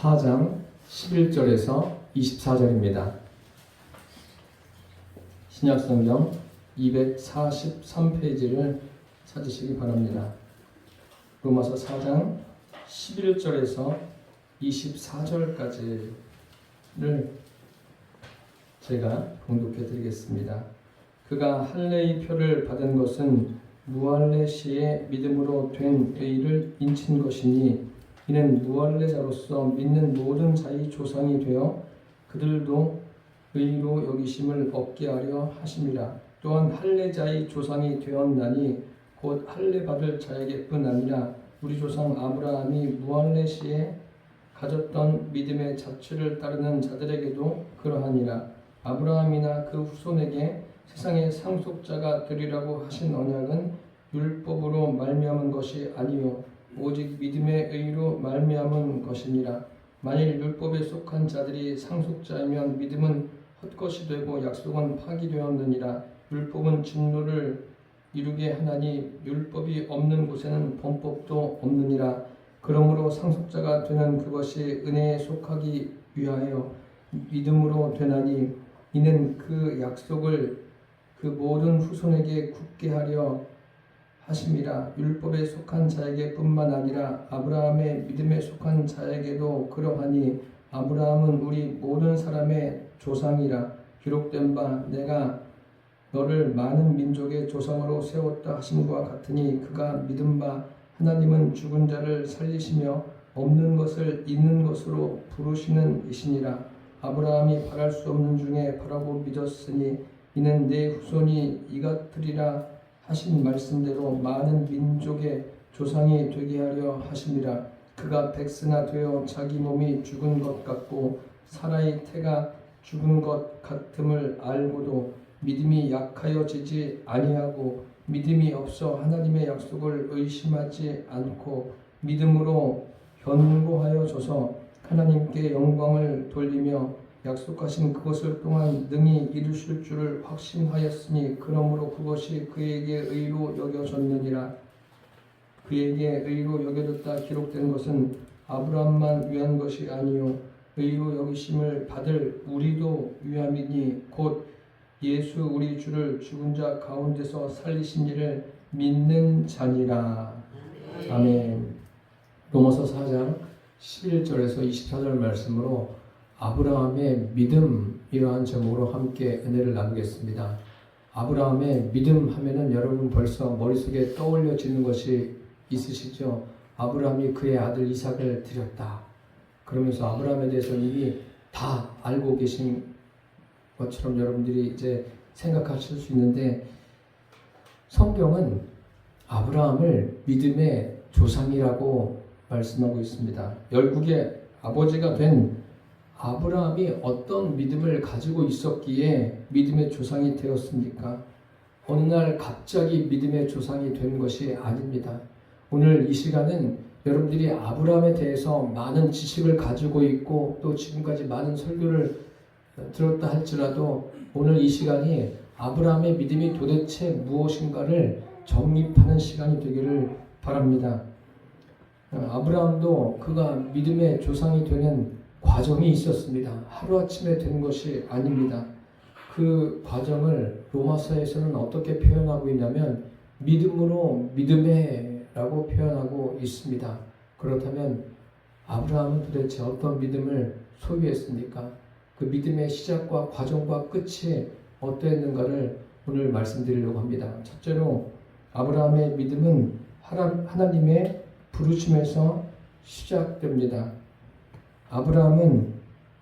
4장 11절에서 24절입니다. 신약성경 243페이지를 찾으시기 바랍니다. 로마서 4장 11절에서 24절까지를 제가 봉독해 드리겠습니다. 그가 할례의 표를 받은 것은 무할례 시에 믿음으로 된 의를 인친 것이니 이는 무할례자로서 믿는 모든 자의 조상이 되어 그들도 의로 여기심을 얻게 하려 하심이라. 또한 할례자의 조상이 되었나니 곧 할례 받을 자에게뿐 아니라 우리 조상 아브라함이 무할례 시에 가졌던 믿음의 자취를 따르는 자들에게도 그러하니라. 아브라함이나 그 후손에게 세상의 상속자가 되리라고 하신 언약은 율법으로 말미암은 것이 아니요 오직 믿음의 의로 말미암은 것이니라. 만일 율법에 속한 자들이 상속자이면 믿음은 헛것이 되고 약속은 파기되었느니라. 율법은 진노를 이루게 하나니 율법이 없는 곳에는 범법도 없느니라. 그러므로 상속자가 되는 그것이 은혜에 속하기 위하여 믿음으로 되나니 이는 그 약속을 그 모든 후손에게 굳게 하려 하심이라. 율법에 속한 자에게 뿐만 아니라 아브라함의 믿음에 속한 자에게도 그러하니 아브라함은 우리 모든 사람의 조상이라. 기록된 바 내가 너를 많은 민족의 조상으로 세웠다 하심과 같으니 그가 믿은 바 하나님은 죽은 자를 살리시며 없는 것을 있는 것으로 부르시는 이시니라. 아브라함이 바랄 수 없는 중에 바라고 믿었으니 이는 내 후손이 이같으리라 하신 말씀대로 많은 민족의 조상이 되게 하려 하심이라. 그가 백세나 되어 자기 몸이 죽은 것 같고 사라의 태가 죽은 것 같음을 알고도 믿음이 약하여지지 아니하고 믿음이 없어 하나님의 약속을 의심하지 않고 믿음으로 견고하여져서 하나님께 영광을 돌리며 약속하신 그것을 또한 능히 이루실 줄을 확신하였으니 그러므로 그것이 그에게 의로 여겨졌느니라. 그에게 의로 여겨졌다 기록된 것은 아브라함만 위한 것이 아니요 의로 여기심을 받을 우리도 위함이니 곧 예수 우리 주를 죽은 자 가운데서 살리신 이를 믿는 자니라. 아멘. 로마서 4장 11절에서 24절 말씀으로 아브라함의 믿음 이러한 제목으로 함께 은혜를 나누겠습니다. 아브라함의 믿음 하면은 여러분 벌써 머릿속에 떠올려지는 것이 있으시죠? 아브라함이 그의 아들 이삭을 드렸다. 그러면서 아브라함에 대해서 이미 다 알고 계신 것처럼 여러분들이 이제 생각하실 수 있는데 성경은 아브라함을 믿음의 조상이라고 말씀하고 있습니다. 열국의 아버지가 된 아브라함이 어떤 믿음을 가지고 있었기에 믿음의 조상이 되었습니까? 어느 날 갑자기 믿음의 조상이 된 것이 아닙니다. 오늘 이 시간은 여러분들이 아브라함에 대해서 많은 지식을 가지고 있고 또 지금까지 많은 설교를 들었다 할지라도 오늘 이 시간이 아브라함의 믿음이 도대체 무엇인가를 정립하는 시간이 되기를 바랍니다. 아브라함도 그가 믿음의 조상이 되는 과정이 있었습니다. 하루아침에 된 것이 아닙니다. 그 과정을 로마서에서는 어떻게 표현하고 있냐면 믿음으로 믿음에 라고 표현하고 있습니다. 그렇다면 아브라함은 도대체 어떤 믿음을 소유했습니까? 그 믿음의 시작과 과정과 끝이 어떠했는가를 오늘 말씀드리려고 합니다. 첫째로 아브라함의 믿음은 하나님의 부르심에서 시작됩니다. 아브라함은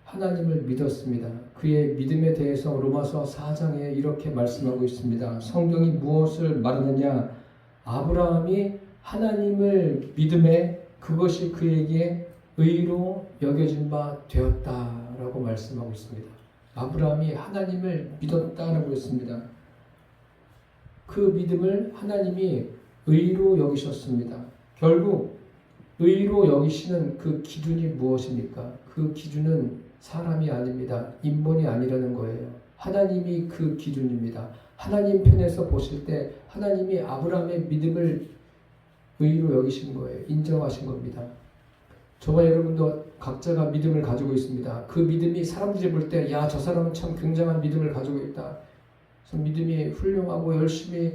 하나님을 믿었습니다. 그의 믿음에 대해서 로마서 4장에 이렇게 말씀하고 있습니다. 성경이 무엇을 말하느냐? 아브라함이 하나님을 믿음에 그것이 그에게 의로 여겨진 바 되었다라고 말씀하고 있습니다. 아브라함이 하나님을 믿었다라고 했습니다. 그 믿음을 하나님이 의로 여기셨습니다. 결국 의로 여기시는 그 기준이 무엇입니까? 그 기준은 사람이 아닙니다. 인본이 아니라는 거예요. 하나님이 그 기준입니다. 하나님 편에서 보실 때 하나님이 아브라함의 믿음을 의로 여기신 거예요. 인정하신 겁니다. 저와 여러분도 각자가 믿음을 가지고 있습니다. 그 믿음이 사람들이 볼 때 야, 저 사람은 참 굉장한 믿음을 가지고 있다. 믿음이 훌륭하고 열심히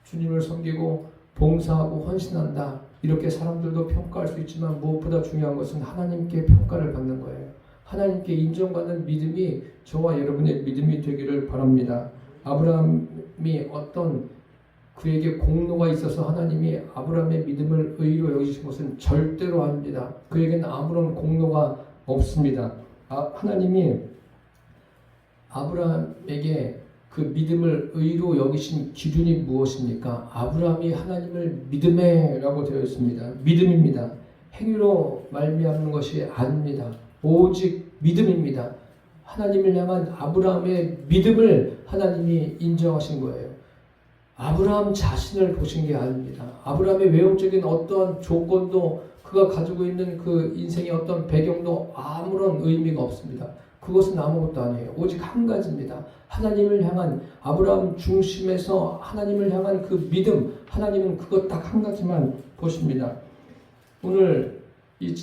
주님을 섬기고 봉사하고 헌신한다. 이렇게 사람들도 평가할 수 있지만 무엇보다 중요한 것은 하나님께 평가를 받는 거예요. 하나님께 인정받는 믿음이 저와 여러분의 믿음이 되기를 바랍니다. 아브라함이 어떤 그에게 공로가 있어서 하나님이 아브라함의 믿음을 의로 여기신 것은 절대로 아닙니다. 그에게는 아무런 공로가 없습니다. 하나님이 아브라함에게 그 믿음을 의로 여기신 기준이 무엇입니까? 아브라함이 하나님을 믿음에라고 되어 있습니다. 믿음입니다. 행위로 말미암는 것이 아닙니다. 오직 믿음입니다. 하나님을 향한 아브라함의 믿음을 하나님이 인정하신 거예요. 아브라함 자신을 보신 게 아닙니다. 아브라함의 외형적인 어떠한 조건도 그가 가지고 있는 그 인생의 어떤 배경도 아무런 의미가 없습니다. 그것은 아무것도 아니에요. 오직 한 가지입니다. 하나님을 향한 아브라함 중심에서 하나님을 향한 그 믿음, 하나님은 그것 딱 한 가지만 보십니다. 오늘 이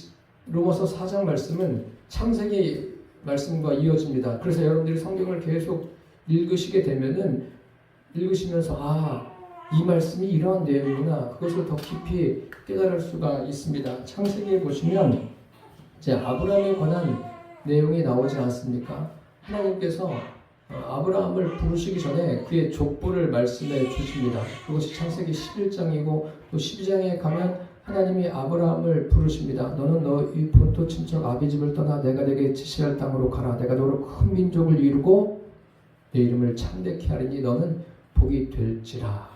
로마서 4장 말씀은 창세기 말씀과 이어집니다. 그래서 여러분들이 성경을 계속 읽으시게 되면은 읽으시면서 이 말씀이 이러한 내용이구나. 그것을 더 깊이 깨달을 수가 있습니다. 창세기에 보시면 이제 아브라함에 관한 내용이 나오지 않습니까? 하나님께서 아브라함을 부르시기 전에 그의 족보를 말씀해 주십니다. 그것이 창세기 11장이고 또 12장에 가면 하나님이 아브라함을 부르십니다. 너는 너희 본토 친척 아비집을 떠나 내가 내게 지시할 땅으로 가라. 내가 너로 큰 민족을 이루고 내 이름을 참되게 하리니 너는 복이 될지라.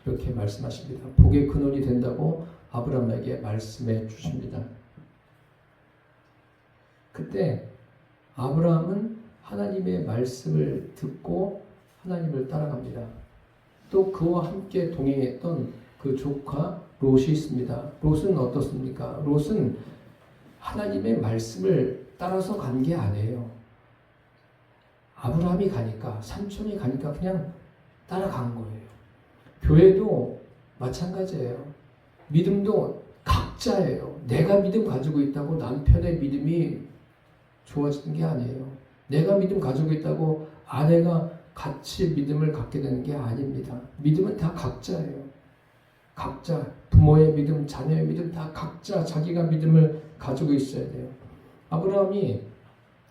이렇게 말씀하십니다. 복의 근원이 된다고 아브라함에게 말씀해 주십니다. 그때 아브라함은 하나님의 말씀을 듣고 하나님을 따라갑니다. 또 그와 함께 동행했던 그 조카 롯이 있습니다. 롯은 어떻습니까? 롯은 하나님의 말씀을 따라서 간 게 아니에요. 아브라함이 가니까, 삼촌이 가니까 그냥 따라간 거예요. 교회도 마찬가지예요. 믿음도 각자예요. 내가 믿음 가지고 있다고 남편의 믿음이 좋아지는 게 아니에요. 내가 믿음 가지고 있다고 아내가 같이 믿음을 갖게 되는 게 아닙니다. 믿음은 다 각자예요. 각자, 부모의 믿음, 자녀의 믿음 다 각자 자기가 믿음을 가지고 있어야 돼요. 아브라함이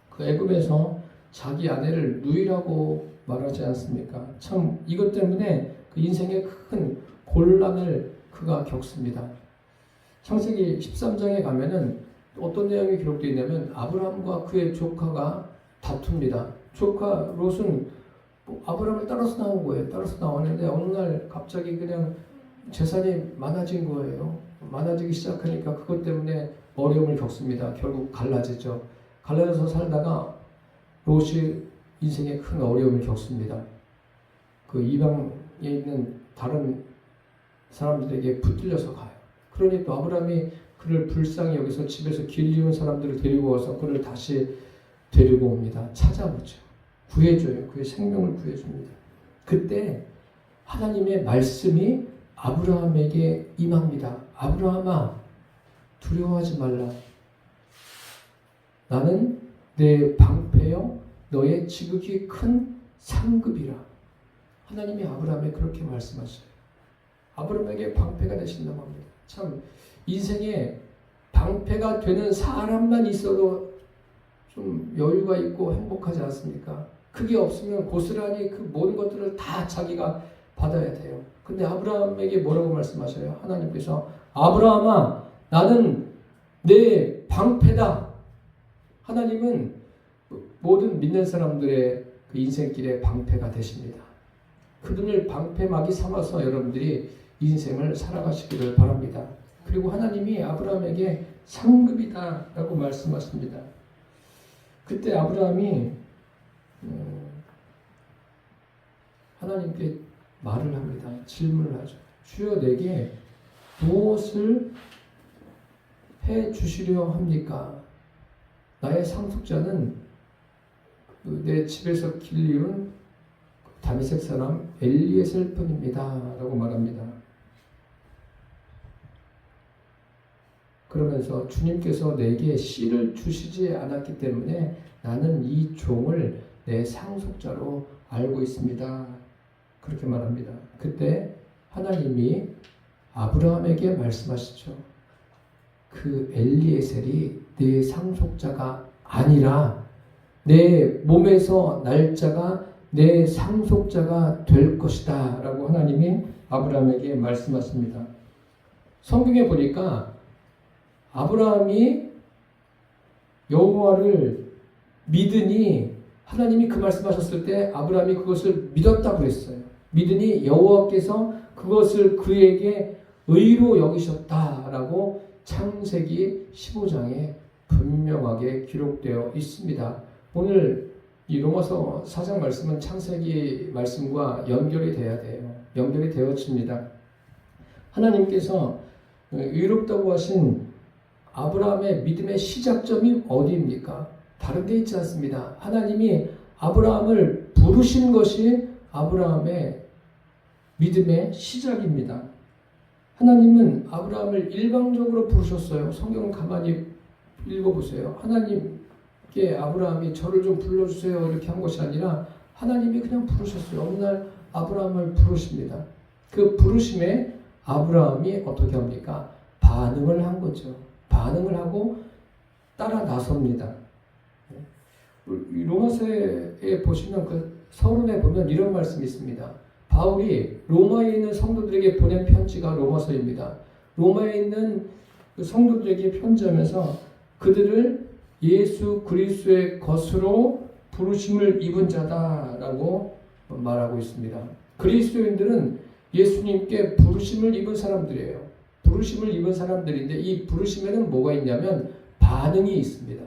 그 애굽에서 자기 아내를 누이라고 말하지 않습니까? 참 이것 때문에 그 인생에 큰 곤란을 그가 겪습니다. 창세기 13장에 가면은 어떤 내용이 기록되어 있냐면 아브라함과 그의 조카가 다툽니다. 조카 롯은 아브라함을 따라서 나온 거예요. 따라서 나왔는데 어느 날 갑자기 그냥 재산이 많아진 거예요. 많아지기 시작하니까 그것 때문에 어려움을 겪습니다. 결국 갈라지죠. 갈라져서 살다가 롯이 인생에 큰 어려움을 겪습니다. 그 이방에 있는 다른 사람들에게 붙들려서 가요. 그러니 또 아브라함이 그를 불쌍히 여기서 집에서 길리온 사람들을 데리고 와서 그를 다시 데리고 옵니다. 찾아오죠. 구해줘요. 그의 생명을 구해줍니다. 그때 하나님의 말씀이 아브라함에게 임합니다. 아브라함아, 두려워하지 말라. 나는 내 방패여 너의 지극히 큰 상급이라. 하나님이 아브라함에 그렇게 말씀하셔요. 아브라함에게 방패가 되신다고 합니다. 참 인생에 방패가 되는 사람만 있어도 좀 여유가 있고 행복하지 않습니까? 그게 없으면 고스란히 그 모든 것들을 다 자기가 받아야 돼요. 근데 아브라함에게 뭐라고 말씀하셔요? 하나님께서 아브라함아, 나는 내 방패다. 하나님은 모든 믿는 사람들의 그 인생길의 방패가 되십니다. 그분을 방패막이 삼아서 여러분들이 인생을 살아가시기를 바랍니다. 그리고 하나님이 아브라함에게 상급이다 라고 말씀하십니다. 그때 아브라함이 하나님께 말을 합니다. 질문을 하죠. 주여 내게 무엇을 해 주시려 합니까? 나의 상속자는 내 집에서 길리운 다메섹 사람 엘리에셀 뿐입니다 라고 말합니다. 그러면서 주님께서 내게 씨를 주시지 않았기 때문에 나는 이 종을 내 상속자로 알고 있습니다. 그렇게 말합니다. 그때 하나님이 아브라함에게 말씀하시죠. 그 엘리에셀이 내 상속자가 아니라 내 몸에서 날짜가 내 상속자가 될 것이다 라고 하나님이 아브라함에게 말씀하십니다. 성경에 보니까 아브라함이 여호와를 믿으니 하나님이 그 말씀하셨을 때 아브라함이 그것을 믿었다고 그랬어요. 믿으니 여호와께서 그것을 그에게 의로 여기셨다라고 창세기 15장에 분명하게 기록되어 있습니다. 오늘 이 로마서 4장 말씀은 창세기 말씀과 연결이 돼야 돼요. 연결이 되어집니다. 하나님께서 의롭다고 하신 아브라함의 믿음의 시작점이 어디입니까? 다른 데 있지 않습니다. 하나님이 아브라함을 부르신 것이 아브라함의 믿음의 시작입니다. 하나님은 아브라함을 일방적으로 부르셨어요. 성경을 가만히 읽어보세요. 하나님께 아브라함이 저를 좀 불러주세요 이렇게 한 것이 아니라 하나님이 그냥 부르셨어요. 어느 날 아브라함을 부르십니다. 그 부르심에 아브라함이 어떻게 합니까? 반응을 한 거죠. 반응을 하고 따라 나섭니다. 로마서에 보시면 그 서론에 보면 이런 말씀이 있습니다. 바울이 로마에 있는 성도들에게 보낸 편지가 로마서입니다. 로마에 있는 그 성도들에게 편지하면서 그들을 예수 그리스도의 것으로 부르심을 입은 자다라고 말하고 있습니다. 그리스도인들은 예수님께 부르심을 입은 사람들이에요. 부르심을 입은 사람들인데 이 부르심에는 뭐가 있냐면 반응이 있습니다.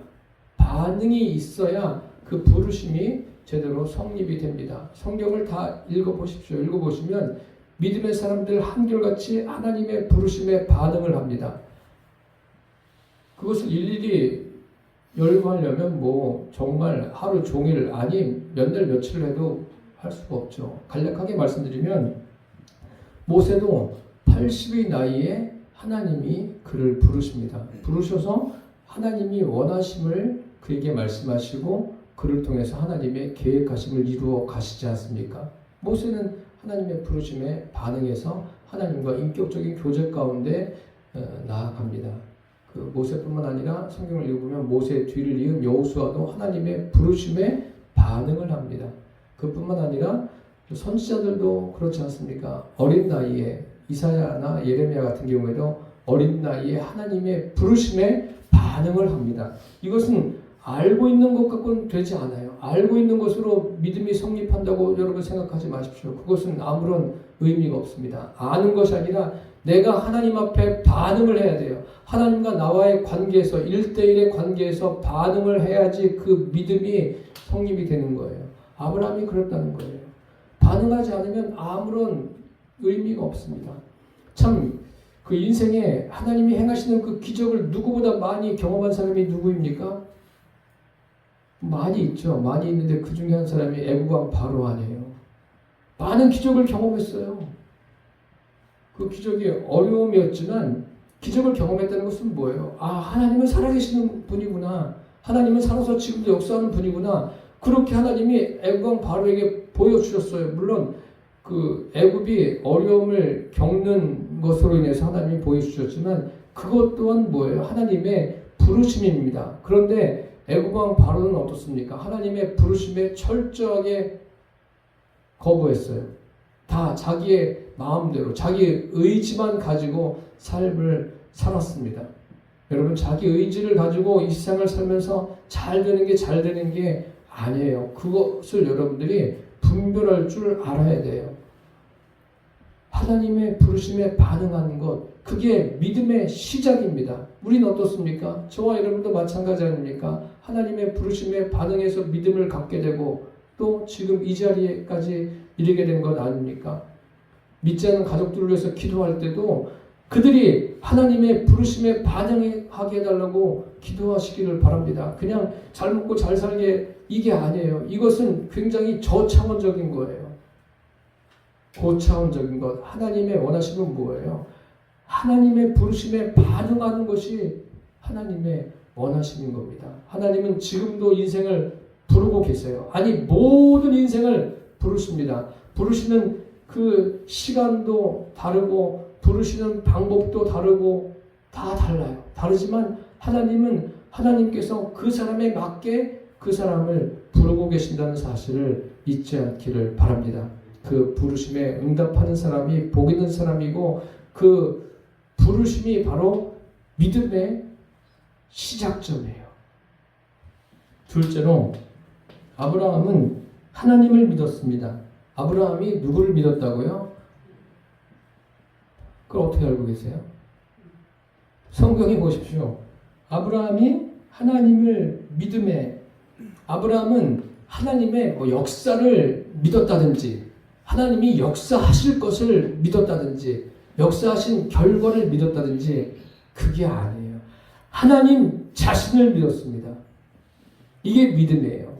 반응이 있어야 그 부르심이 제대로 성립이 됩니다. 성경을 다 읽어보십시오. 읽어보시면 믿음의 사람들 한결같이 하나님의 부르심에 반응을 합니다. 그것을 일일이 열거하려면 뭐 정말 하루 종일 아니 몇 날 며칠 해도 할 수가 없죠. 간략하게 말씀드리면 모세도 80의 나이에 하나님이 그를 부르십니다. 부르셔서 하나님이 원하심을 그에게 말씀하시고 그를 통해서 하나님의 계획하심을 이루어 가시지 않습니까? 모세는 하나님의 부르심에 반응해서 하나님과 인격적인 교제 가운데 나아갑니다. 그 모세뿐만 아니라 성경을 읽어보면 모세의 뒤를 이은 여호수아도 하나님의 부르심에 반응을 합니다. 그뿐만 아니라 선지자들도 그렇지 않습니까? 어린 나이에 이사야나 예레미야 같은 경우에도 어린 나이에 하나님의 부르심에 반응을 합니다. 이것은 알고 있는 것 갖고는 되지 않아요. 알고 있는 것으로 믿음이 성립한다고 여러분 생각하지 마십시오. 그것은 아무런 의미가 없습니다. 아는 것이 아니라 내가 하나님 앞에 반응을 해야 돼요. 하나님과 나와의 관계에서 1대1의 관계에서 반응을 해야지 그 믿음이 성립이 되는 거예요. 아브라함이 그랬다는 거예요. 반응하지 않으면 아무런 의미가 없습니다. 참 그 인생에 하나님이 행하시는 그 기적을 누구보다 많이 경험한 사람이 누구입니까? 많이 있죠. 많이 있는데 그 중에 한 사람이 애국왕 바로 아니에요. 많은 기적을 경험했어요. 그 기적이 어려움이었지만 기적을 경험했다는 것은 뭐예요? 아, 하나님은 살아계시는 분이구나. 하나님은 살아서 지금도 역사하는 분이구나. 그렇게 하나님이 애국왕 바로에게 보여주셨어요. 물론 그 애굽이 어려움을 겪는 것으로 인해서 하나님이 보여주셨지만 그것 또한 뭐예요? 하나님의 부르심입니다. 그런데 애굽왕 바로는 어떻습니까? 하나님의 부르심에 철저하게 거부했어요. 다 자기의 마음대로 자기 의지만 가지고 삶을 살았습니다. 여러분 자기 의지를 가지고 이 세상을 살면서 잘 되는 게 아니에요. 그것을 여러분들이 분별할 줄 알아야 돼요. 하나님의 부르심에 반응하는 것, 그게 믿음의 시작입니다. 우리는 어떻습니까? 저와 여러분도 마찬가지 아닙니까? 하나님의 부르심에 반응해서 믿음을 갖게 되고 또 지금 이 자리에까지 이르게 된 것 아닙니까? 믿지 않는 가족들을 위해서 기도할 때도 그들이 하나님의 부르심에 반응하게 해달라고 기도하시기를 바랍니다. 그냥 잘 먹고 잘 살게 이게 아니에요. 이것은 굉장히 저차원적인 거예요. 고차원적인 것. 하나님의 원하심은 뭐예요? 하나님의 부르심에 반응하는 것이 하나님의 원하심인 겁니다. 하나님은 지금도 인생을 부르고 계세요. 아니 모든 인생을 부르십니다. 부르시는 그 시간도 다르고 부르시는 방법도 다르고 다 달라요. 다르지만 하나님은 하나님께서 그 사람에 맞게 그 사람을 부르고 계신다는 사실을 잊지 않기를 바랍니다. 그 부르심에 응답하는 사람이 복 있는 사람이고 그 부르심이 바로 믿음의 시작점이에요. 둘째로 아브라함은 하나님을 믿었습니다. 아브라함이 누구를 믿었다고요? 그걸 어떻게 알고 계세요? 성경에 보십시오. 아브라함이 하나님을 믿음에 아브라함은 하나님의 역사를 믿었다든지 하나님이 역사하실 것을 믿었다든지 역사하신 결과를 믿었다든지 그게 아니에요. 하나님 자신을 믿었습니다. 이게 믿음이에요.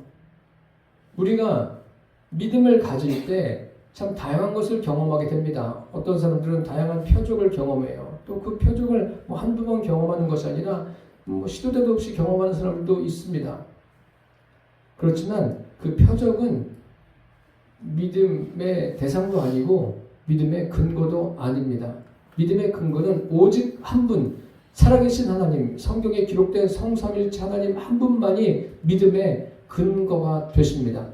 우리가 믿음을 가질 때 참 다양한 것을 경험하게 됩니다. 어떤 사람들은 다양한 표적을 경험해요. 또 그 표적을 한두 번 경험하는 것이 아니라 시도 때도 없이 경험하는 사람들도 있습니다. 그렇지만 그 표적은 믿음의 대상도 아니고 믿음의 근거도 아닙니다. 믿음의 근거는 오직 한 분, 살아계신 하나님, 성경에 기록된 성삼일체 하나님 한 분만이 믿음의 근거가 되십니다.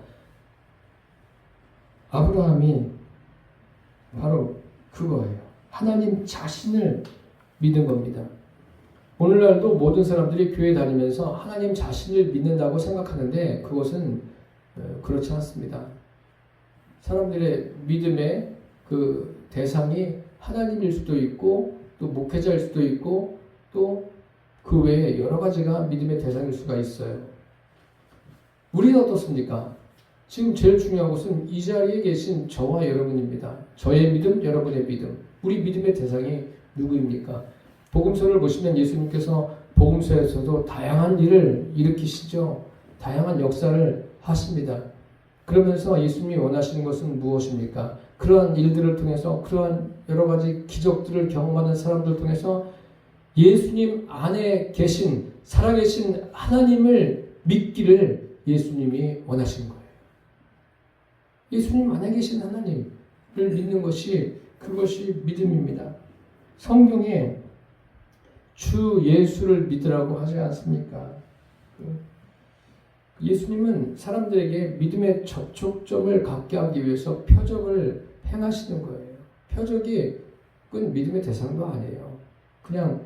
아브라함이 바로 그거예요. 하나님 자신을 믿은 겁니다. 오늘날도 모든 사람들이 교회 다니면서 하나님 자신을 믿는다고 생각하는데 그것은 그렇지 않습니다. 사람들의 믿음의 그 대상이 하나님일 수도 있고 또 목회자일 수도 있고 또 그 외에 여러 가지가 믿음의 대상일 수가 있어요. 우리는 어떻습니까? 지금 제일 중요한 것은 이 자리에 계신 저와 여러분입니다. 저의 믿음, 여러분의 믿음. 우리 믿음의 대상이 누구입니까? 복음서를 보시면 예수님께서 복음서에서도 다양한 일을 일으키시죠. 다양한 역사를 하십니다. 그러면서 예수님이 원하시는 것은 무엇입니까? 그러한 일들을 통해서 그러한 여러 가지 기적들을 경험하는 사람들을 통해서 예수님 안에 계신 살아계신 하나님을 믿기를 예수님이 원하신 거예요. 예수님 안에 계신 하나님을 믿는 것이 그것이 믿음입니다. 성경에 주 예수를 믿으라고 하지 않습니까? 예수님은 사람들에게 믿음의 접촉점을 갖게 하기 위해서 표적을 행하시는 거예요. 표적이 그건 믿음의 대상도 아니에요. 그냥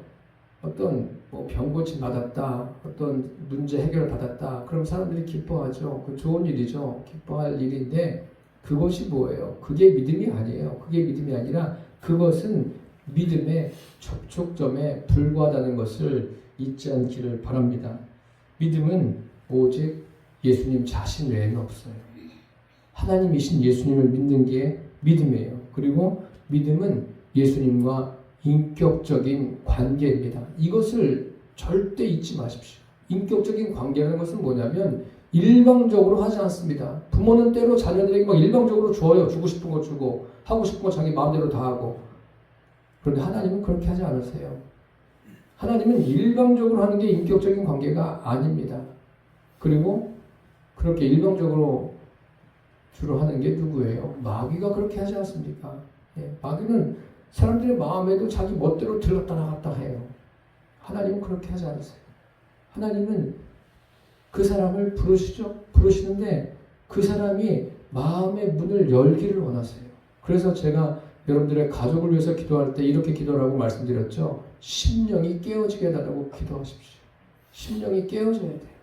어떤 병 고침 받았다, 어떤 문제 해결을 받았다, 그럼 사람들이 기뻐하죠. 그 좋은 일이죠. 기뻐할 일인데 그것이 뭐예요? 그게 믿음이 아니에요. 그게 믿음이 아니라 그것은 믿음의 접촉점에 불과하다는 것을 잊지 않기를 바랍니다. 믿음은 오직 예수님 자신 외에는 없어요. 하나님이신 예수님을 믿는 게 믿음이에요. 그리고 믿음은 예수님과 인격적인 관계입니다. 이것을 절대 잊지 마십시오. 인격적인 관계라는 것은 뭐냐면 일방적으로 하지 않습니다. 부모는 때로 자녀들에게 막 일방적으로 줘요. 주고 싶은 거 주고 하고 싶은 거 자기 마음대로 다 하고. 그런데 하나님은 그렇게 하지 않으세요. 하나님은 일방적으로 하는 게 인격적인 관계가 아닙니다. 그리고 그렇게 일방적으로 주로 하는 게 누구예요? 마귀가 그렇게 하지 않습니까? 마귀는 사람들의 마음에도 자기 멋대로 들렀다 나갔다 해요. 하나님은 그렇게 하지 않으세요. 하나님은 그 사람을 부르시죠. 부르시는데 그 사람이 마음의 문을 열기를 원하세요. 그래서 제가 여러분들의 가족을 위해서 기도할 때 이렇게 기도라고 말씀드렸죠. 심령이 깨어지게 해달라고 기도하십시오. 심령이 깨어져야 돼요.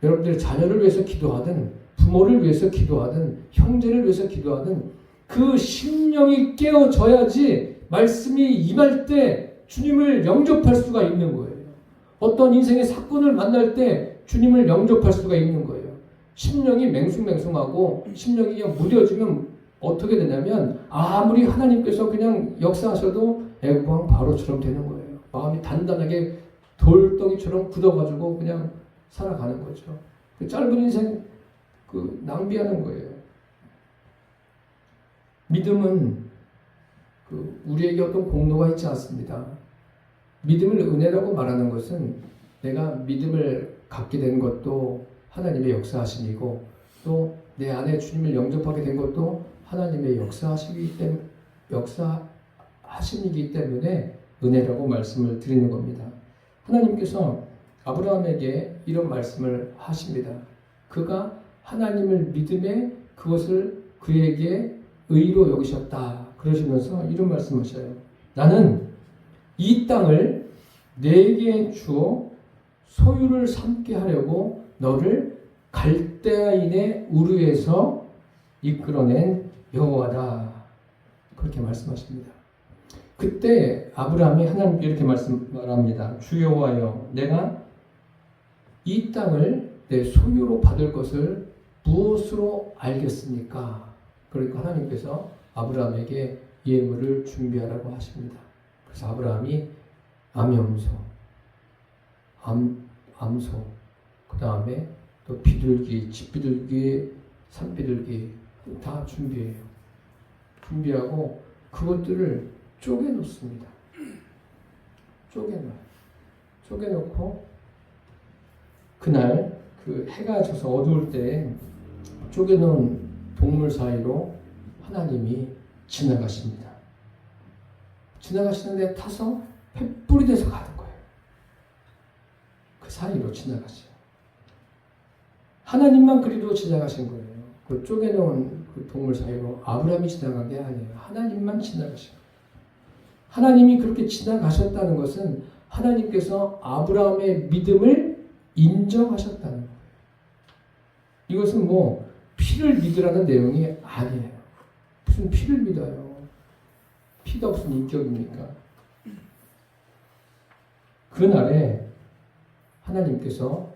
여러분들의 자녀를 위해서 기도하든 부모를 위해서 기도하든 형제를 위해서 기도하든 그 심령이 깨어져야지 말씀이 임할 때 주님을 영접할 수가 있는 거예요. 어떤 인생의 사건을 만날 때 주님을 영접할 수가 있는 거예요. 심령이 맹숭맹숭하고 심령이 그냥 무뎌지면 어떻게 되냐면 아무리 하나님께서 그냥 역사하셔도 애굽왕 바로처럼 되는 거예요. 마음이 단단하게 돌덩이처럼 굳어가지고 그냥 살아가는 거죠. 그 짧은 인생 낭비하는 거예요. 믿음은 우리에게 어떤 공로가 있지 않습니다. 믿음을 은혜라고 말하는 것은 내가 믿음을 갖게 된 것도 하나님의 역사하심이고 또 내 안에 주님을 영접하게 된 것도 하나님의 역사하심이기 때문에 은혜라고 말씀을 드리는 겁니다. 하나님께서 아브라함에게 이런 말씀을 하십니다. 그가 하나님을 믿음에 그것을 그에게 의로 여기셨다. 그러시면서 이런 말씀하셔요. 나는 이 땅을 네게 주어 소유를 삼게 하려고 너를 갈대아인의 우르에서 이끌어낸 여호와다. 그렇게 말씀하십니다. 그때 아브라함이 하나님께 이렇게 말합니다. 주 여호와여, 내가 이 땅을 내 소유로 받을 것을 무엇으로 알겠습니까? 그러니까 하나님께서 아브라함에게 예물을 준비하라고 하십니다. 그래서 아브라함이 암염소, 암소, 그 다음에 또 비둘기, 집비둘기, 산비둘기 다 준비해요. 준비하고 그것들을 쪼개놓습니다. 쪼개놓고 그날 그 해가 져서 어두울 때 쪼개놓은 동물 사이로 하나님이 지나가십니다. 지나가시는데 타서 횃불이 돼서 가는 거예요. 그 사이로 지나가죠. 하나님만 그리로 지나가신 거예요. 그 쪼개놓은 그 동물 사이로 아브라함이 지나간 게 아니에요. 하나님만 지나가신 거예요. 하나님이 그렇게 지나가셨다는 것은 하나님께서 아브라함의 믿음을 인정하셨다는 거예요. 이것은 뭐 피를 믿으라는 내용이 아니에요. 무슨 피를 믿어요? 피가 없으면 인격입니까? 그날에 하나님께서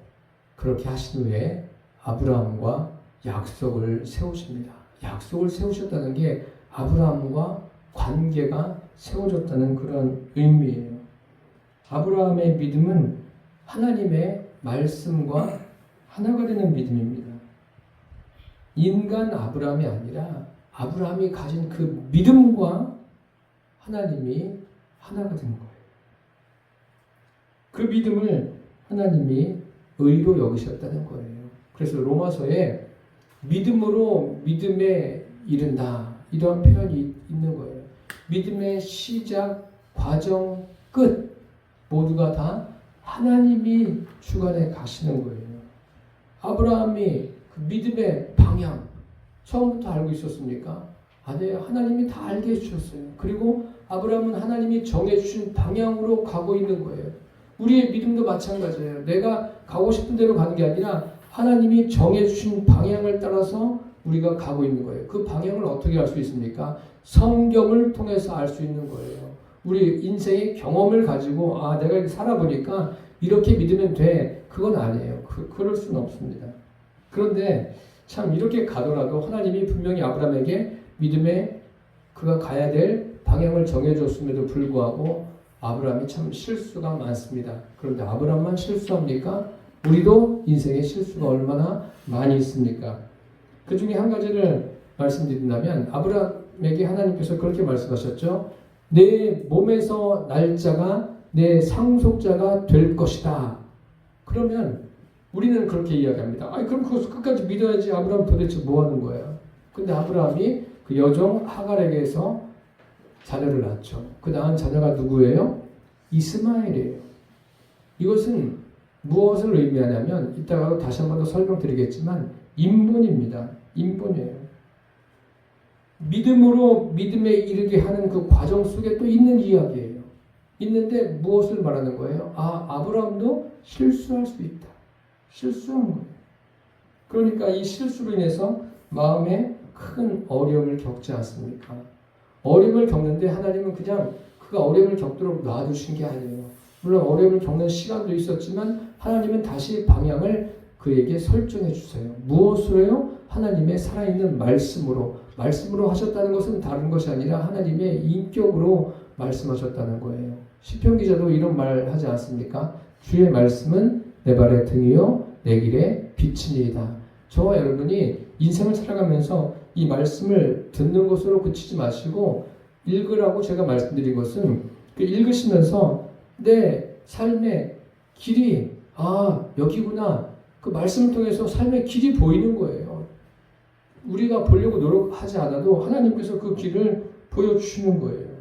그렇게 하신 후에 아브라함과 약속을 세우십니다. 약속을 세우셨다는 게 아브라함과 관계가 세워졌다는 그런 의미예요. 아브라함의 믿음은 하나님의 말씀과 하나가 되는 믿음입니다. 인간 아브라함이 아니라 아브라함이 가진 그 믿음과 하나님이 하나가 된 거예요. 그 믿음을 하나님이 의로 여기셨다는 거예요. 그래서 로마서에 믿음으로 믿음에 이른다 이런 표현이 있는 거예요. 믿음의 시작, 과정, 끝 모두가 다 하나님이 주관해 가시는 거예요. 아브라함이 그 믿음의 방향 처음부터 알고 있었습니까? 아니에요. 하나님이 다 알게 해주셨어요. 그리고 아브라함은 하나님이 정해주신 방향으로 가고 있는 거예요. 우리의 믿음도 마찬가지예요. 내가 가고 싶은 대로 가는 게 아니라 하나님이 정해주신 방향을 따라서 우리가 가고 있는 거예요. 그 방향을 어떻게 알 수 있습니까? 성경을 통해서 알 수 있는 거예요. 우리 인생의 경험을 가지고 내가 이렇게 살아보니까 이렇게 믿으면 돼. 그건 아니에요. 그럴 수는 없습니다. 그런데 참 이렇게 가더라도 하나님이 분명히 아브라함에게 믿음에 그가 가야 될 방향을 정해줬음에도 불구하고 아브라함이 참 실수가 많습니다. 그런데 아브라함만 실수합니까? 우리도 인생에 실수가 얼마나 많이 있습니까? 그 중에 한 가지를 말씀드린다면 아브라함에게 하나님께서 그렇게 말씀하셨죠. 내 몸에서 날짜가 내 상속자가 될 것이다. 그러면 우리는 그렇게 이야기합니다. 그럼 그거 끝까지 믿어야지. 아브라함 도대체 뭐 하는 거예요? 근데 아브라함이 그 여종 하갈에게서 자녀를 낳죠. 그 낳은 자녀가 누구예요? 이스마엘이에요. 이것은 무엇을 의미하냐면 이따가 다시 한 번 더 설명드리겠지만 인본입니다. 인본이에요. 믿음으로 믿음에 이르게 하는 그 과정 속에 또 있는 이야기예요. 있는데 무엇을 말하는 거예요? 아브라함도 실수할 수 있다. 실수한 거예요. 그러니까 이 실수로 인해서 마음에 큰 어려움을 겪지 않습니까? 어려움을 겪는데 하나님은 그냥 그가 어려움을 겪도록 놔두신 게 아니에요. 물론 어려움을 겪는 시간도 있었지만 하나님은 다시 방향을 그에게 설정해 주세요. 무엇으로요? 하나님의 살아있는 말씀으로 하셨다는 것은 다른 것이 아니라 하나님의 인격으로 말씀하셨다는 거예요. 시편 기자도 이런 말 하지 않습니까? 주의 말씀은 내 발의 등이요 내 길의 빛이니이다. 저와 여러분이 인생을 살아가면서 이 말씀을 듣는 것으로 그치지 마시고 읽으라고 제가 말씀드린 것은 그 읽으시면서 내 삶의 길이 여기구나. 그 말씀을 통해서 삶의 길이 보이는 거예요. 우리가 보려고 노력하지 않아도 하나님께서 그 길을 보여주시는 거예요.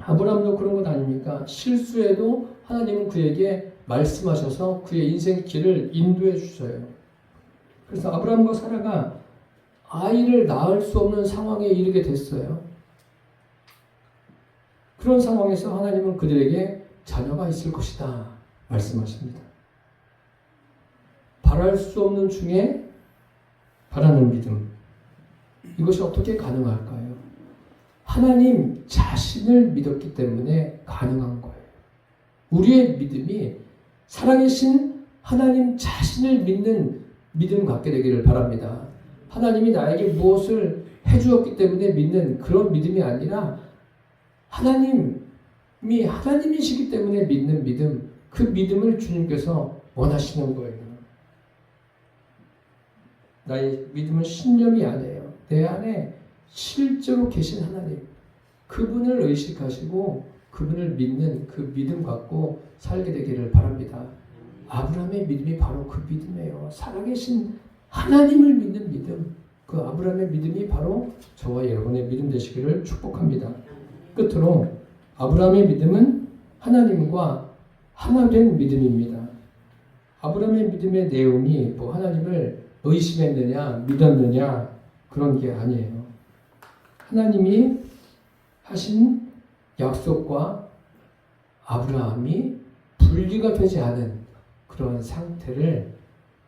아브라함도 그런 것 아닙니까? 실수해도 하나님은 그에게 말씀하셔서 그의 인생 길을 인도해 주셔요. 그래서 아브라함과 사라가 아이를 낳을 수 없는 상황에 이르게 됐어요. 그런 상황에서 하나님은 그들에게 자녀가 있을 것이다 말씀하십니다. 바랄 수 없는 중에 바라는 믿음. 이것이 어떻게 가능할까요? 하나님 자신을 믿었기 때문에 가능한 거예요. 우리의 믿음이 살아계신 하나님 자신을 믿는 믿음 갖게 되기를 바랍니다. 하나님이 나에게 무엇을 해주었기 때문에 믿는 그런 믿음이 아니라 하나님이 하나님이시기 때문에 믿는 믿음, 그 믿음을 주님께서 원하시는 거예요. 나의 믿음은 신념이 아니에요. 내 안에 실제로 계신 하나님, 그분을 의식하시고 그분을 믿는 그 믿음 갖고 살게 되기를 바랍니다. 아브라함의 믿음이 바로 그 믿음이에요. 살아계신 하나님을 믿는 믿음, 그 아브라함의 믿음이 바로 저와 여러분의 믿음 되시기를 축복합니다. 끝으로 아브라함의 믿음은 하나님과 하나 된 믿음입니다. 아브라함의 믿음의 내용이 하나님을 의심했느냐 믿었느냐 그런 게 아니에요. 하나님이 하신 약속과 아브라함이 분리가 되지 않은 그런 상태를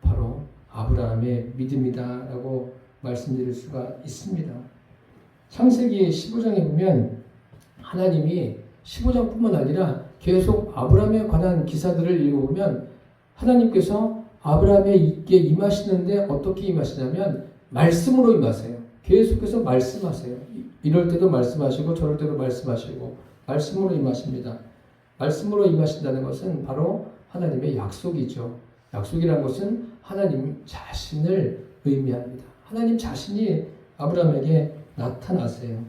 바로 아브라함의 믿음이다라고 말씀드릴 수가 있습니다. 창세기 15장에 보면 하나님이 15장뿐만 아니라 계속 아브라함에 관한 기사들을 읽어보면 하나님께서 아브라함에게 임하시는데 어떻게 임하시냐면 말씀으로 임하세요. 계속해서 말씀하세요. 이럴 때도 말씀하시고 저럴 때도 말씀하시고 말씀으로 임하십니다. 말씀으로 임하신다는 것은 바로 하나님의 약속이죠. 약속이라는 것은 하나님 자신을 의미합니다. 하나님 자신이 아브라함에게 나타나세요.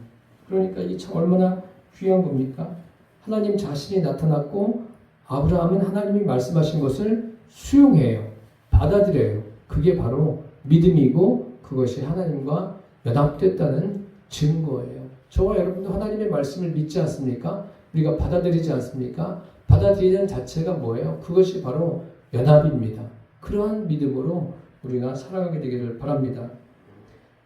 그러니까 이 참 얼마나 귀한 겁니까? 하나님 자신이 나타났고 아브라함은 하나님이 말씀하신 것을 수용해요. 받아들여요. 그게 바로 믿음이고 그것이 하나님과 연합됐다는 증거예요. 저와 여러분도 하나님의 말씀을 믿지 않습니까? 우리가 받아들이지 않습니까? 받아들이는 자체가 뭐예요? 그것이 바로 연합입니다. 그러한 믿음으로 우리가 살아가게 되기를 바랍니다.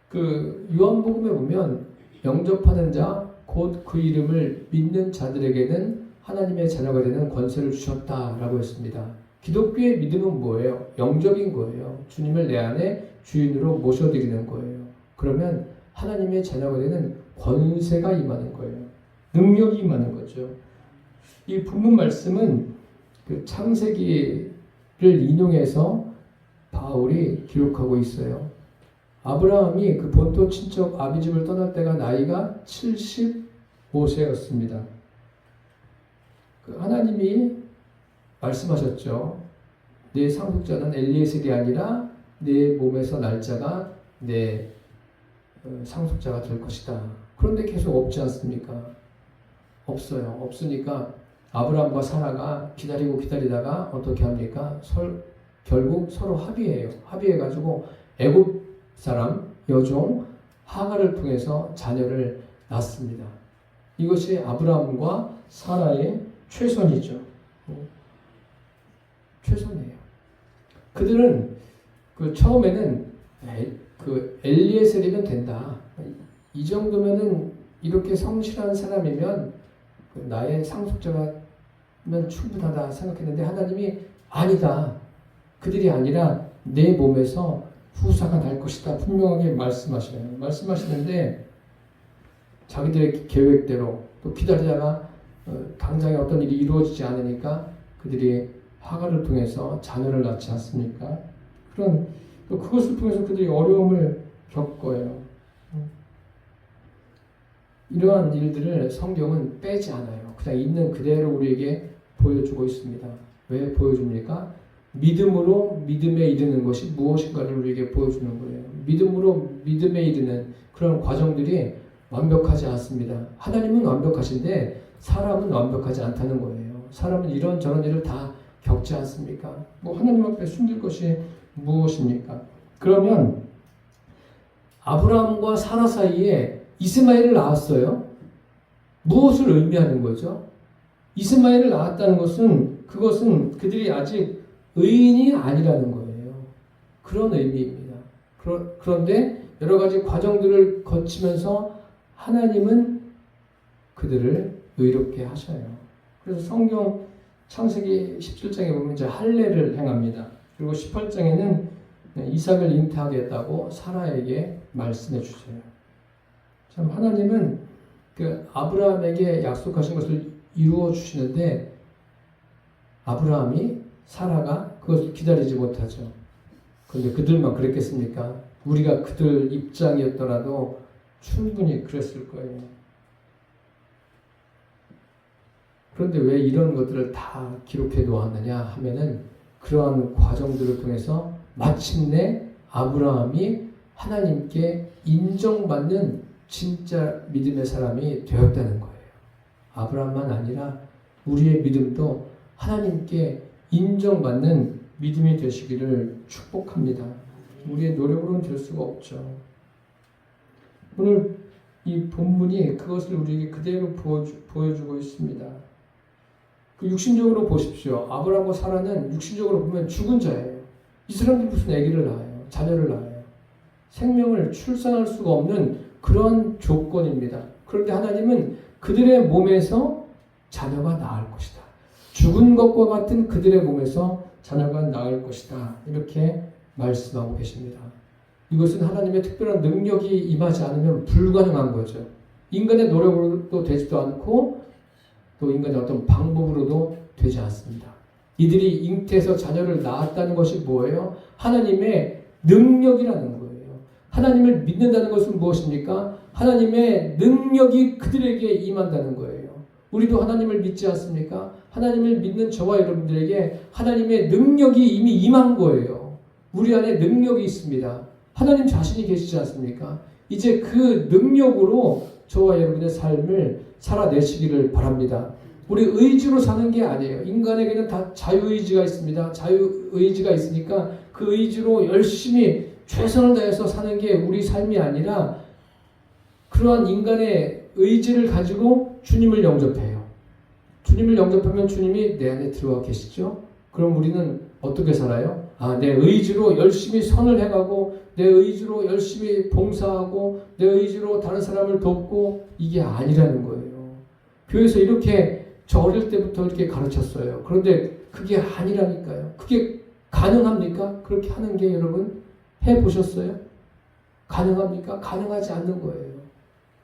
그 요한복음에 보면 영접하는 자, 곧 그 이름을 믿는 자들에게는 하나님의 자녀가 되는 권세를 주셨다라고 했습니다. 기독교의 믿음은 뭐예요? 영접인 거예요. 주님을 내 안에 주인으로 모셔드리는 거예요. 그러면 하나님의 자녀가 되는 권세가 임하는 거예요. 능력이 임하는 거죠. 이 본문 말씀은 그 창세기를 인용해서 바울이 기록하고 있어요. 아브라함이 그 본토 친척 아비집을 떠날 때가 나이가 75세였습니다. 그 하나님이 말씀하셨죠. 내 상속자는 엘리에셀이 아니라 내 몸에서 날 자가 내 상속자가 될 것이다. 그런데 계속 없지 않습니까? 없어요. 없으니까 아브라함과 사라가 기다리고 기다리다가 어떻게 합니까? 결국 서로 합의해요. 합의해가지고 애굽 사람 여종 하갈을 통해서 자녀를 낳습니다. 이것이 아브라함과 사라의 최선이죠. 최선이에요. 그들은 처음에는 엘리에셀이면 된다. 이 정도면은 이렇게 성실한 사람이면 나의 상속자면 충분하다 생각했는데 하나님이 아니다. 그들이 아니라 내 몸에서 후사가 날 것이다. 분명하게 말씀하셔요. 말씀하시는데 자기들의 계획대로 또 기다리다가 당장에 어떤 일이 이루어지지 않으니까 그들이 하갈을 통해서 자녀를 낳지 않습니까? 또 그것을 통해서 그들이 어려움을 겪어요. 이러한 일들을 성경은 빼지 않아요. 그냥 있는 그대로 우리에게 보여주고 있습니다. 왜 보여줍니까? 믿음으로 믿음에 이르는 것이 무엇인가를 우리에게 보여주는 거예요. 믿음으로 믿음에 이르는 그런 과정들이 완벽하지 않습니다. 하나님은 완벽하신데 사람은 완벽하지 않다는 거예요. 사람은 이런저런 일을 다 겪지 않습니까? 뭐 하나님 앞에 숨길 것이 무엇입니까? 그러면 아브라함과 사라 사이에 이스마엘을 낳았어요. 무엇을 의미하는 거죠? 이스마엘을 낳았다는 것은 그것은 그들이 아직 의인이 아니라는 거예요. 그런 의미입니다. 그런데 여러 가지 과정들을 거치면서 하나님은 그들을 의롭게 하셔요. 그래서 성경 창세기 17장에 보면 이제 할례를 행합니다. 그리고 18장에는 이삭을 잉태하겠다고 사라에게 말씀해 주세요. 참 하나님은 그 아브라함에게 약속하신 것을 이루어 주시는데 아브라함이 사라가 그것을 기다리지 못하죠. 그런데 그들만 그랬겠습니까? 우리가 그들 입장이었더라도 충분히 그랬을 거예요. 그런데 왜 이런 것들을 다 기록해 놓았느냐 하면은 그러한 과정들을 통해서 마침내 아브라함이 하나님께 인정받는 진짜 믿음의 사람이 되었다는 거예요. 아브라함만 아니라 우리의 믿음도 하나님께 인정받는 믿음이 되시기를 축복합니다. 우리의 노력으로는 될 수가 없죠. 오늘 이 본문이 그것을 우리에게 그대로 보여주고 있습니다. 그 육신적으로 보십시오. 아브라함과 사라는 육신적으로 보면 죽은 자예요. 이 사람들이 무슨 아기를 낳아요? 자녀를 낳아요. 생명을 출산할 수가 없는 그런 조건입니다. 그런데 하나님은 그들의 몸에서 자녀가 나을 것이다. 죽은 것과 같은 그들의 몸에서 자녀가 나을 것이다. 이렇게 말씀하고 계십니다. 이것은 하나님의 특별한 능력이 임하지 않으면 불가능한 거죠. 인간의 노력으로도 되지도 않고 또 인간의 어떤 방법으로도 되지 않습니다. 이들이 잉태해서 자녀를 낳았다는 것이 뭐예요? 하나님의 능력이라는 거예요. 하나님을 믿는다는 것은 무엇입니까? 하나님의 능력이 그들에게 임한다는 거예요. 우리도 하나님을 믿지 않습니까? 하나님을 믿는 저와 여러분들에게 하나님의 능력이 이미 임한 거예요. 우리 안에 능력이 있습니다. 하나님 자신이 계시지 않습니까? 이제 그 능력으로 저와 여러분의 삶을 살아내시기를 바랍니다. 우리 의지로 사는 게 아니에요. 인간에게는 다 자유의지가 있습니다. 자유의지가 있으니까 그 의지로 열심히 최선을 다해서 사는 게 우리 삶이 아니라 그러한 인간의 의지를 가지고 주님을 영접해요. 주님을 영접하면 주님이 내 안에 들어와 계시죠? 그럼 우리는 어떻게 살아요? 내 의지로 열심히 선을 해가고 내 의지로 열심히 봉사하고 내 의지로 다른 사람을 돕고 이게 아니라는 거예요. 교회에서 이렇게 저 어릴 때부터 이렇게 가르쳤어요. 그런데 그게 아니라니까요. 그게 가능합니까? 그렇게 하는 게 여러분 해보셨어요? 가능합니까? 가능하지 않는 거예요.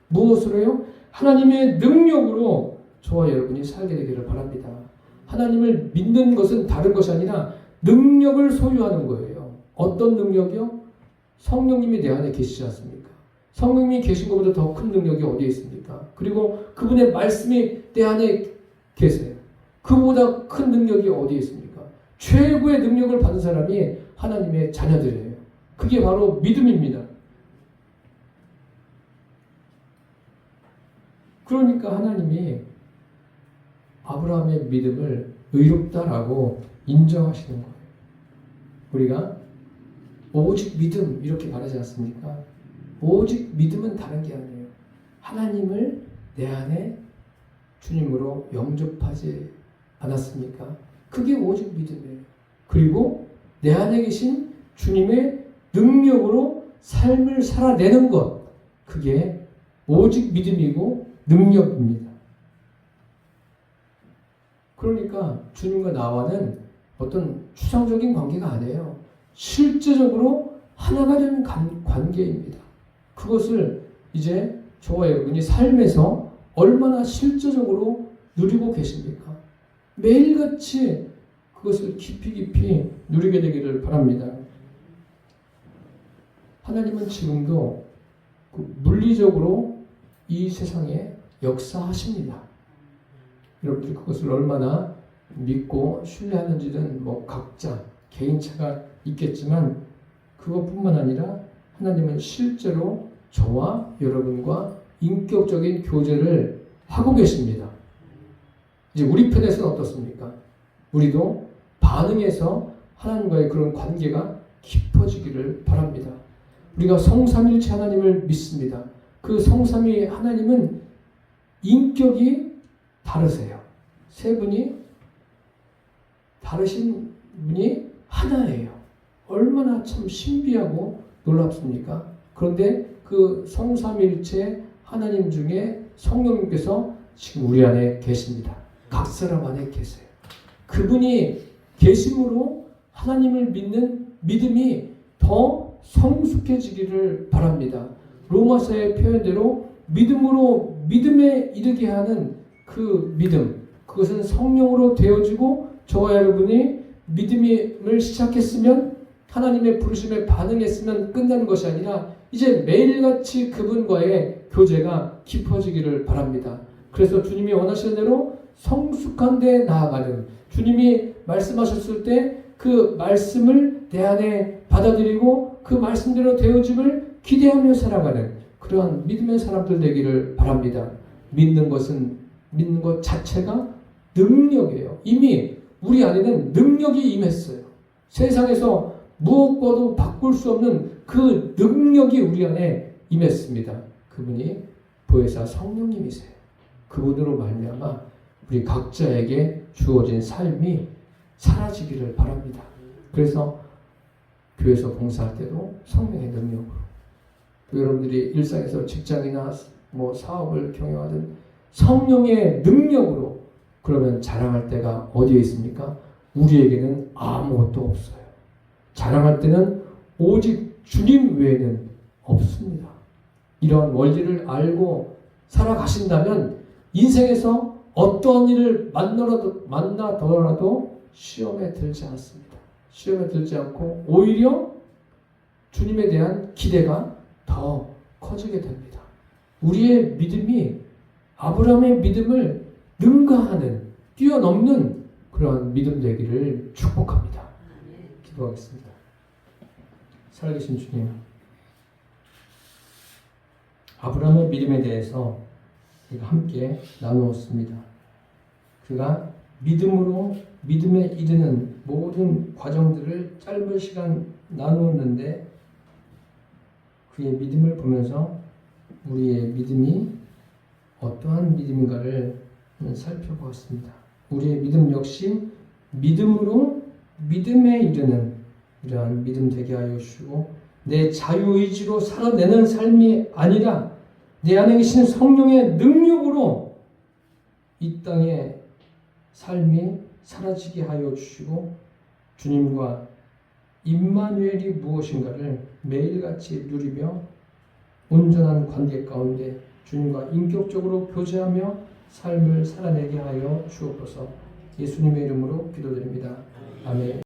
무엇으로요? 하나님의 능력으로 저와 여러분이 살게 되기를 바랍니다. 하나님을 믿는 것은 다른 것이 아니라 능력을 소유하는 거예요. 어떤 능력이요? 성령님이 내 안에 계시지 않습니까? 성령님이 계신 것보다 더 큰 능력이 어디에 있습니까? 그리고 그분의 말씀이 내 안에 계세요. 그보다 큰 능력이 어디에 있습니까? 최고의 능력을 받은 사람이 하나님의 자녀들이에요. 그게 바로 믿음입니다. 그러니까 하나님이 아브라함의 믿음을 의롭다라고 인정하시는 거예요. 우리가 오직 믿음 이렇게 말하지 않습니까? 오직 믿음은 다른 게 아니에요. 하나님을 내 안에 주님으로 영접하지 않았습니까? 그게 오직 믿음이에요. 그리고 내 안에 계신 주님의 능력으로 삶을 살아내는 것, 그게 오직 믿음이고 능력입니다. 그러니까 주님과 나와는 어떤 추상적인 관계가 아니에요. 실제적으로 하나가 되는 관계입니다. 그것을 이제 저와 여러분이 삶에서 얼마나 실제적으로 누리고 계십니까? 매일같이 그것을 깊이 누리게 되기를 바랍니다. 하나님은 지금도 물리적으로 이 세상에 역사하십니다. 여러분들이 그것을 얼마나 믿고 신뢰하는지는 각자 개인차가 있겠지만 그것뿐만 아니라 하나님은 실제로 저와 여러분과 인격적인 교제를 하고 계십니다. 이제 우리 편에서는 어떻습니까? 우리도 반응해서 하나님과의 그런 관계가 깊어지기를 바랍니다. 우리가 성삼일체 하나님을 믿습니다. 그 성삼위 하나님은 인격이 다르세요. 세 분이 다르신 분이 하나예요. 얼마나 참 신비하고 놀랍습니까? 그런데 그 성삼일체 하나님 중에 성령님께서 지금 우리 안에 계십니다. 각 사람 안에 계세요. 그분이 계심으로 하나님을 믿는 믿음이 더 성숙해지기를 바랍니다. 로마서의 표현대로 믿음으로 믿음에 이르게 하는 그 믿음, 그것은 성령으로 되어지고 저와 여러분이 믿음을 시작했으면 하나님의 부르심에 반응했으면 끝나는 것이 아니라 이제 매일같이 그분과의 교제가 깊어지기를 바랍니다. 그래서 주님이 원하시는 대로 성숙한 데 나아가는, 주님이 말씀하셨을 때 그 말씀을 내 안에 받아들이고 그 말씀대로 되어짐을 기대하며 살아가는 그러한 믿음의 사람들 되기를 바랍니다. 믿는 것 자체가 능력이에요. 이미 우리 안에는 능력이 임했어요. 세상에서 무엇과도 바꿀 수 없는 그 능력이 우리 안에 임했습니다. 그분이 보혜사 성령님이세요. 그분으로 말미암아 우리 각자에게 주어진 삶이 사라지기를 바랍니다. 그래서 교회에서 봉사할 때도 성령의 능력으로, 여러분들이 일상에서 직장이나 사업을 경영하든 성령의 능력으로, 그러면 자랑할 때가 어디에 있습니까? 우리에게는 아무것도 없어요. 자랑할 때는 오직 주님 외에는 없습니다. 이런 원리를 알고 살아가신다면 인생에서 어떠한 일을 만나더라도 시험에 들지 않습니다. 시험에 들지 않고 오히려 주님에 대한 기대가 더 커지게 됩니다. 우리의 믿음이 아브라함의 믿음을 능가하는, 뛰어넘는 그러한 믿음 되기를 축복합니다. 기도하겠습니다. 살아계신 주님, 아브라함의 믿음에 대해서 우리가 함께 나누었습니다. 그가 믿음으로 믿음에 이르는 모든 과정들을 짧은 시간 나누었는데 그의 믿음을 보면서 우리의 믿음이 어떠한 믿음인가를 살펴보았습니다. 우리의 믿음 역시 믿음으로 믿음에 이르는 이러한 믿음 되게 하여 주시고, 내 자유의지로 살아내는 삶이 아니라 내 안에 계신 성령의 능력으로 이 땅의 삶이 사라지게 하여 주시고, 주님과 임마누엘이 무엇인가를 매일같이 누리며 온전한 관계 가운데 주님과 인격적으로 교제하며 삶을 살아내게 하여 주옵소서. 예수님의 이름으로 기도드립니다. 아멘.